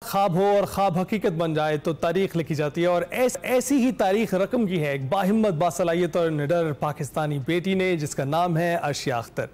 خواب ہو اور خواب حقیقت بن جائے تو تاریخ لکھی جاتی ہے، اور ایسی ہی تاریخ رقم کی ہے ایک باہمت، باصلاحیت اور نڈر پاکستانی بیٹی نے، جس کا نام ہے عرشیہ اختر۔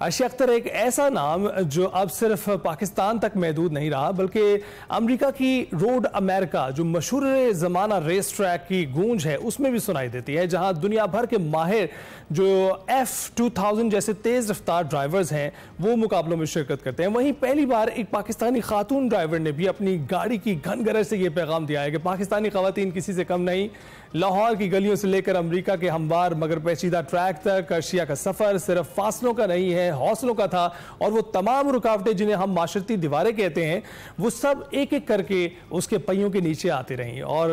عرشیہ اختر ایک ایسا نام جو اب صرف پاکستان تک محدود نہیں رہا، بلکہ امریکہ کی روڈ امریکہ جو مشہور زمانہ ریس ٹریک کی گونج ہے اس میں بھی سنائی دیتی ہے، جہاں دنیا بھر کے ماہر جو F2000 جیسے تیز رفتار ڈرائیورز ہیں وہ مقابلوں میں شرکت کرتے ہیں۔ وہیں پہلی بار ایک پاکستانی خاتون ڈرائیور نے بھی اپنی گاڑی کی گھن گرج سے یہ پیغام دیا ہے کہ پاکستانی خواتین کسی سے کم نہیں۔ لاہور کی گلیوں سے لے کر امریکہ کے ہموار مگر پیچیدہ ٹریک تک عرشیہ کا سفر صرف فاصلوں کا نہیں ہے، حوصلوں کا تھا، اور وہ تمام رکاوٹیں جنہیں ہم معاشرتی دیواریں کہتے ہیں وہ سب ایک ایک کر کے اس کے پہیوں کے نیچے آتی رہیں، اور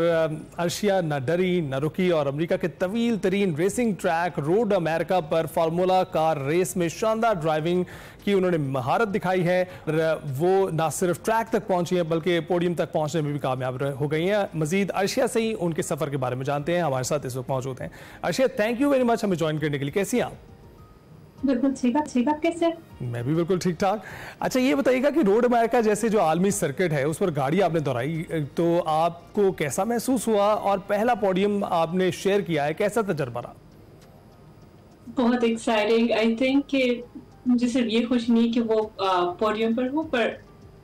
عرشیہ نہ ڈری نہ رکی، اور امریکہ کے طویل ترین ریسنگ ٹریک روڈ امریکہ پر فارمولا کار ریس میں شاندار ڈرائیونگ کی انہوں نے مہارت دکھائی ہے۔ وہ نہ صرف ٹریک تک پہنچی ہیں بلکہ پوڈیم تک پہنچنے میں بھی کامیاب ہو گئی ہیں۔ مزید عرشیہ سے ہی ان کے سفر کے بارے میں جانتے ہیں، ہمارے ساتھ اس وقت موجود ہیں۔ Arshiya, thank you very much ہمیں جوائن کرنے کے لیے، کیسی ہیں آپ؟ بالکل ٹھیک، آپ کیسے؟ میں بھی بالکل ٹھیک ٹھاک۔ اچھا یہ بتائیے گا کہ روڈ امریکہ جیسے جو عالمی سرکٹ ہے اس پر گاڑی آپ نے دوڑائی تو آپ کو کیسا محسوس ہوا، اور پہلا پوڈیم آپ نے شیئر کیا ہے، کیسا تجربہ رہا؟ بہت ایکسائٹنگ۔ آئی تھنک کہ مجھے صرف یہ خوشی نہیں کہ وہ پوڈیم پر ہوں، پر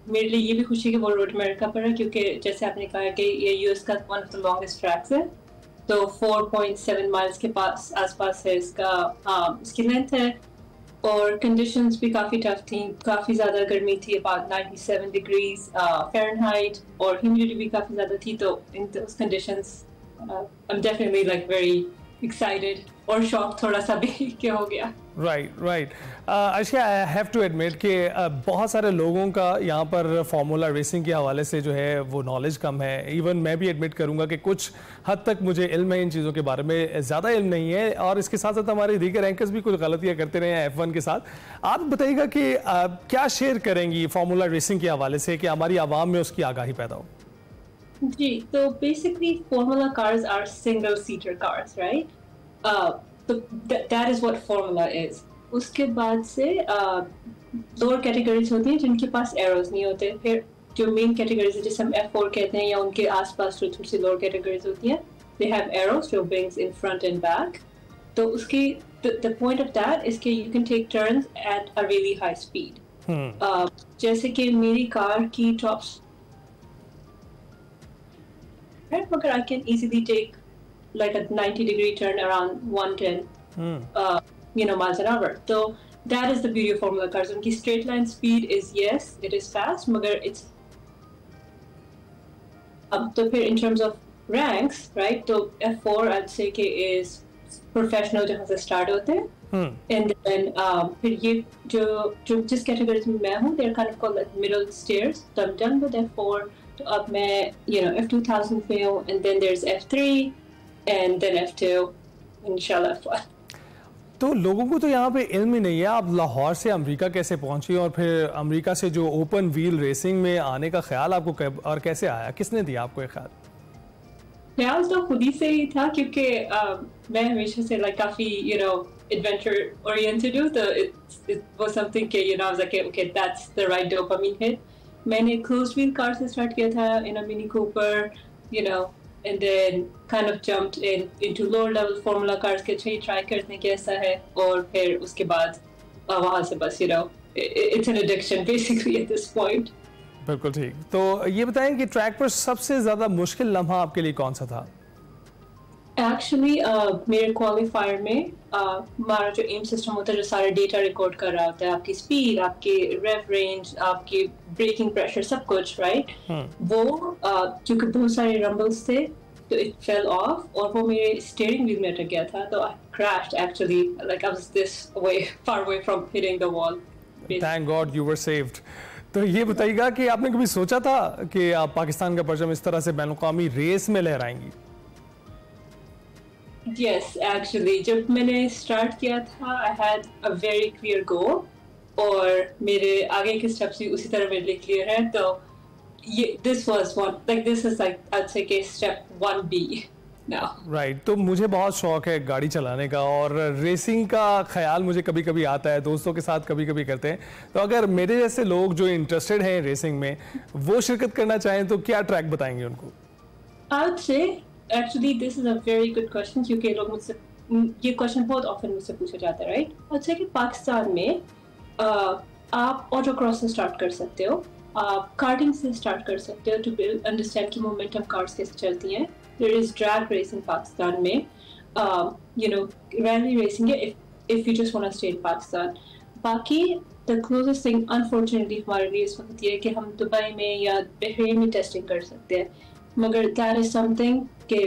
میرے لیے یہ بھی خوشی کہ وہ روڈ امریکہ پر ہے، کیونکہ جیسے آپ نے کہا کہ یہ یو ایس کا one of the longest tracks ہے، تو 4.7 مائلز کے آس پاس ہے اس کی لینتھ ہے، اور کنڈیشنز بھی کافی ٹف تھیں، کافی زیادہ گرمی تھی، about 97 ڈگریز فahrenheit، اور ہیومیڈیٹی بھی کافی زیادہ تھی، تو ان those conditions I'm definitely like very excited اور شوق تھوڑا سا بھی کہ ہو گیا۔ Right Arshia, I have to admit کہ بہت سارے لوگوں کا یہاں پر فارمولا ریسنگ کے حوالے سے جو ہے وہ نالج کم ہے، ایون میں بھی ایڈمٹ کروں گا کہ کچھ حد تک مجھے علم ہے ان چیزوں کے بارے میں، زیادہ علم نہیں ہے، اور اس کے ساتھ ساتھ ہمارے دیگر اینکرز بھی کچھ غلطیاں کرتے رہے ہیں F1 کے ساتھ۔ آپ بتائیے گا کہ کیا شیئر کریں گی فارمولا ریسنگ کے حوالے سے کہ ہماری عوام میں اس کی آگاہی پیدا ہو؟ جی، تو basically formula cars are single seater cars, right? تو that is what formula is. اس کے بعد سے لوور کیٹیگریز ہوتی ہیں جن کے پاس ایروز نہیں ہوتے، پھر جو مین کیٹیگریز ہے جسے ہم F4 کہتے ہیں، یا ان کے آس پاس جو تھوڑی سی لوور کیٹیگریز ہوتی ہیں، دے ہیو ایروز جو wings in front end back. تو اس کی the point of that is کہ you can take turns at a really high speed۔ جیسے کہ میری کار کی ٹاپ مگر I can easily take like a 90-degree turn around 110 miles an hour. So that is the beauty of Formula cars. ان کی straight line speed is, yes, it is fast, مگر it's تو پھر in terms of ranks, right, تو F4 I'd say کہ is professional جہاں سے start ہوتے ہیں، and then پھر یہ جو جس categories میں میں ہوں they're kind of called like middle stairs. So I'm done with F4. تو اب میں F2000 پہ ہوں، and then there's F3 and then F2 انشاءاللہ F1۔ تو لوگوں کو تو یہاں پہ علم ہی نہیں ہے، آپ لاہور سے امریکہ کیسے پہنچی، اور پھر امریکہ سے جو اوپن ویل ریسنگ میں آنے کا خیال آپ کو اور کیسے آیا، کس نے دیا آپ کو یہ خیال؟ خیال تو خود ہی سے ہی تھا، کیونکہ میں ہمیشہ سے like کافی adventure oriented ہوں، تو it was something کہ I was like okay that's the right dopamine hit۔ میں نے closed wheel car سے start کیا تھا in a Mini Cooper, and then kind of jumped into lower level formula cars کے try کرنے کیسا ہے، اور پھر اس کے بعد وہاں سے بس it's an addiction basically at this point۔ بالکل ٹھیک۔ تو یہ بتائیں کہ ٹریک پر سب سے زیادہ مشکل لمحہ آپ کے لیے کون سا تھا؟ ایکچولی میرے کوالیفائر میں ہمارا جو ایم سسٹم ہوتا ہے جو سارے ڈیٹا ریکارڈ کر رہا ہوتا ہے، آپ کی اسپیڈ، آپ کی ریو رینج، آپ کی بریکنگ پریشر، سب کچھ، رائٹ؟ وہ کیونکہ بہت سارے رمبلس تھے تو اٹ فیل آف، اور وہ میرے اسٹیئرنگ ویل میں اٹک گیا تھا، تو آئی crashed actually, like I was this far away from hitting the wall۔ Thank God you were saved۔ تو یہ بتائیے گا کہ آپ نے کبھی سوچا تھا کہ آپ پاکستان کا پرچم اس طرح سے بین الاقوامی ریس میں لہرائیں گی؟ Yes, actually جب میں نے اسٹارٹ کیا تھا I had a very clear goal، اور میرے آگے کے اسٹیپس بھی اسی طرح میرے لیے کلیئر ہیں، تو this was one, like this is like I'd say کہ step 1B۔ now. Right. تو مجھے بہت شوق ہے گاڑی چلانے کا اور ریسنگ کا خیال مجھے کبھی کبھی آتا ہے, دوستوں کے ساتھ کبھی کبھی کرتے ہیں. تو اگر میرے جیسے لوگ جو انٹرسٹڈ ہیں ریسنگ میں وہ شرکت کرنا چاہیں تو کیا ٹریک بتائیں گے ان کو؟ I would say actually this is a very good question کیونکہ لوگ مجھ سے یہ کوشچن بہت آفن مجھ سے پوچھا جاتا ہے, رائٹ. اچھا کہ پاکستان میں آپ آٹو کراس سے اسٹارٹ کر سکتے ہو, آپ کارٹنگ سے اسٹارٹ کر سکتے ہو ٹو انڈرسٹینڈ کہ مومنٹم کارس کیسے چلتی ہیں. There is drag racing Pakistan میں, یو نو ریلی ریسنگ ہے if you just want to stay in Pakistan. باقی دا کلوزسٹ تھنگ انفارچونیٹلی ہمارے لیے اس وقت یہ ہے کہ ہم دبئی میں یا بحرین میں ٹیسٹنگ کر سکتے ہیں, مگر دیٹ از سم تھنگ کہ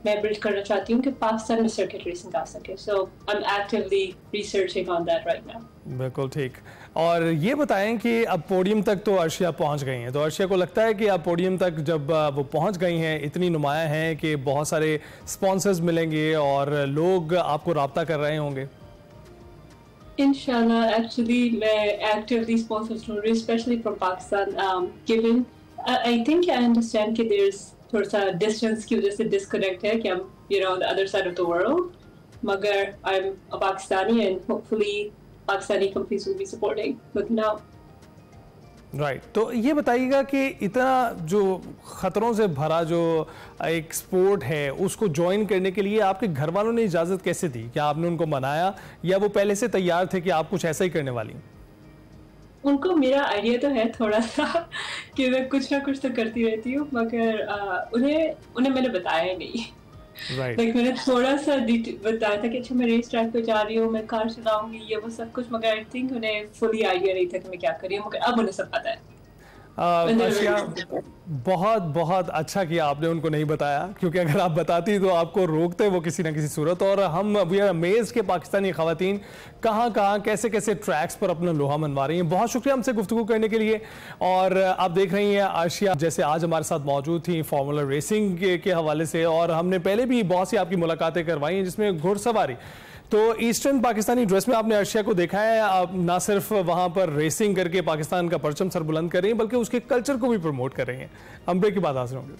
میں بلڈ کرنا چاہتی ہوں کہ پاکستان میں سرکٹ ریسنگ آ سکے. So I am actually researching on that right now. بالکل ٹھیک. اور یہ بتائیں کہ اب پوڈیم تک تو عرشیہ پہنچ گئی ہیں, تو عرشیہ کو لگتا ہے کہ اب پوڈیم تک جب وہ پہنچ گئی ہیں اتنی نمایاں ہیں کہ بہت سارے اسپانسرز ملیں گے اور لوگ آپ کو رابطہ کر رہے ہوں گے؟ انشاءاللہ ایکچولی میں ایکٹیولی اسپانسرز ڈھونڈ رہی ہوں, especially from Pakistan. Given I think I understand کہ دیر از تھوڑا سا ڈسٹینس کی وجہ سے ڈسکنیکٹ ہے کہ ہم you know other side of the world, مگر I am a Pakistani and hopefully Pakistani companies will be supporting but now. Right. تو یہ بتائیے گا کہ اتنا جو خطروں سے بھرا جو ایک سپورٹ ہے اس کو جوائن کرنے کے لیے آپ کے گھر والوں نے اجازت کیسے دی؟ کیا آپ نے ان کو منایا یا وہ پہلے سے تیار تھے کہ آپ کچھ ایسا ہی کرنے والی ہیں؟ ان کو میرا آئیڈیا تو ہے تھوڑا سا کہ میں کچھ نہ کچھ تو کرتی رہتی ہوں, مگر انہیں میں نے بتایا نہیں. لائک میں نے تھوڑا سا بتایا تھا کہ اچھا میں ریس ٹریک پہ جا رہی ہوں, میں کار چلاؤں گی, یہ وہ سب کچھ, مگر آئی تھنک انہیں فلی آئیڈیا نہیں تھا کہ میں کیا کر رہی ہوں, مگر اب انہیں سب پتا ہے. بہت بہت اچھا کیا آپ نے ان کو نہیں بتایا, کیونکہ اگر آپ بتاتی تو آپ کو روکتے وہ کسی نہ کسی صورت. اور ہم وی آر امیزڈ کہ پاکستانی خواتین کہاں کہاں کیسے کیسے ٹریکس پر اپنا لوہا منوا رہی ہیں. بہت شکریہ ہم سے گفتگو کرنے کے لیے. اور آپ دیکھ رہی ہیں عرشیہ جیسے آج ہمارے ساتھ موجود تھیں فارمولا ریسنگ کے حوالے سے, اور ہم نے پہلے بھی بہت سی آپ کی ملاقاتیں کروائی ہیں جس میں گھڑ سواری. تو ایسٹرن پاکستانی ڈریس میں آپ نے عرشیہ کو دیکھا ہے, آپ نہ صرف وہاں پر ریسنگ کر کے پاکستان کا پرچم سر بلند کر رہی ہیں بلکہ اس کے کلچر کو بھی پروموٹ کر رہی ہیں. ہم بریک کے بعد حاضر ہوں گے.